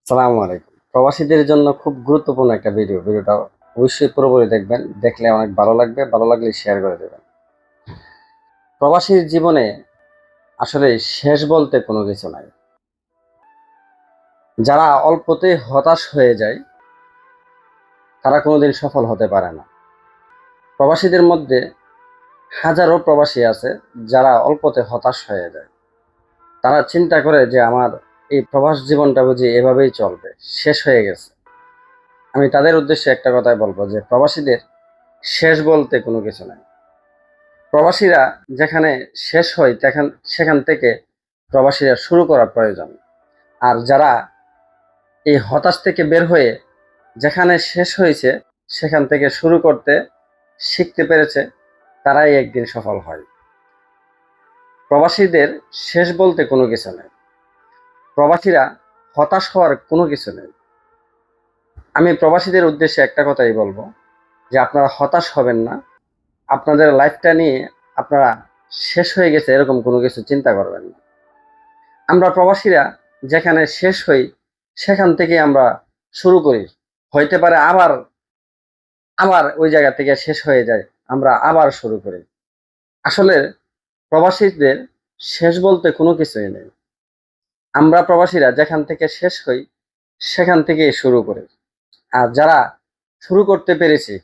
সালামু আলাইকুম। প্রবাসীদের জন্য খুব গুরুত্বপূর্ণ একটা ভিডিওটা অবশ্যই পুরোপুরি দেখবেন। দেখলে অনেক ভালো লাগবে, ভালো লাগলে শেয়ার করে দেবেন। প্রবাসীর জীবনে আসলে শেষ বলতে কোনো কিছু নাই। যারা অল্পতেই হতাশ হয়ে যায় তারা কোনোদিন সফল হতে পারে না। প্রবাসীদের মধ্যে হাজারো প্রবাসী আছে যারা অল্পতে হতাশ হয়ে যায়। তারা চিন্তা করে যে আমার এই প্রবাস জীবনটা বুঝি এভাবেই চলবে, শেষ হয়ে গেছে। আমি তাদের উদ্দেশ্যে একটা কথাই বলবো যে প্রবাসীদের শেষ বলতে কোনো কিছু নাই। প্রবাসীরা যেখানে শেষ হয় সেখান থেকে প্রবাসীরা শুরু করা প্রয়োজন। আর যারা এই হতাশ থেকে বের হয়ে যেখানে শেষ হয়েছে সেখান থেকে শুরু করতে শিখতে পেরেছে তারাই একদিন সফল হয়। প্রবাসীদের শেষ বলতে কোনো কিছু নেই। প্রবাসীরা হতাশ হওয়ার কোনো কিছু নেই। আমি প্রবাসীদের উদ্দেশ্যে একটা কথাই বলবো যে আপনারা হতাশ হবেন না। আপনাদের লাইফটা নিয়ে আপনারা শেষ হয়ে গেছে এরকম কোনো কিছু চিন্তা করবেন না। আমরা প্রবাসীরা যেখানে শেষ হই সেখান থেকে আমরা শুরু করি। হইতে পারে আবার আবার ওই জায়গা থেকে শেষ হয়ে যায়, আমরা আবার শুরু করি। আসলে প্রবাসীদের শেষ বলতে কোনো কিছুই নেই। আমরা প্রবাসীরা যেখান থেকে শেষ হই সেখান থেকেই শুরু করি। আর যারা শুরু করতে পেরেছে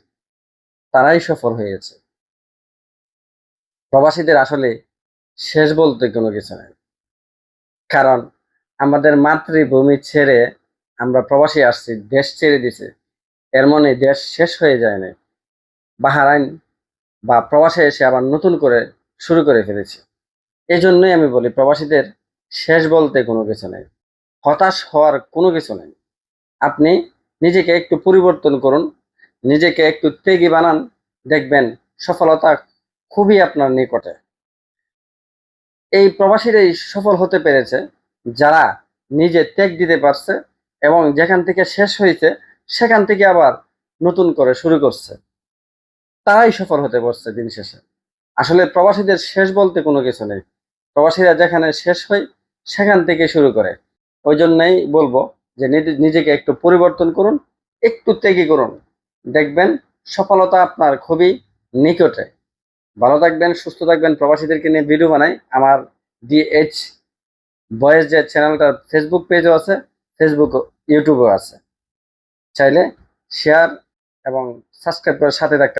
তারাই সফল হয়েছে। প্রবাসীদের আসলে শেষ বলতে কোনো কিছু নেই। কারণ আমাদের মাতৃভূমি ছেড়ে আমরা প্রবাসী আসছি, দেশ ছেড়ে দিছে, এর মানে দেশ শেষ হয়ে যায় না। বাহারাইন বা প্রবাসে এসে আবার নতুন করে শুরু করে ফেলেছে। এই জন্যই আমি বলি প্রবাসীদের শেষ বলতে কোনো কিছু নেই, হতাশ হওয়ার কোনো কিছু নেই। আপনি নিজেকে একটু পরিবর্তন করুন, নিজেকে একটু ত্যাগী বানান, দেখবেন সফলতা খুবই আপনার নিকটে। এই প্রবাসীরাই সফল হতে পেরেছে যারা নিজে ত্যাগ দিতে পারছে এবং যেখান থেকে শেষ হয়েছে সেখান থেকে আবার নতুন করে শুরু করছে। তারাই সফল হতে পারছে দিন শেষে। আসলে প্রবাসীদের শেষ বলতে কোনো কিছু নেই। প্রবাসীরা যেখানে শেষ হয় সেখান থেকে শুরু করে। ওই জন্যই বলবো যে নিজেকে একটু পরিবর্তন করুন, একটু ত্যাগী করুন, দেখবেন সফলতা আপনার খুবই নিকটে। ভালো থাকবেন, সুস্থ থাকবেন। প্রবাসীদেরকে নিয়ে ভিডিও বানাই। আমার ডিএইচ বয়েস যে চ্যানেলটা ফেসবুক পেজও আছে, ফেসবুক ইউটিউবও আছে। চাইলে শেয়ার এবং সাবস্ক্রাইব করে সাথে থাকতে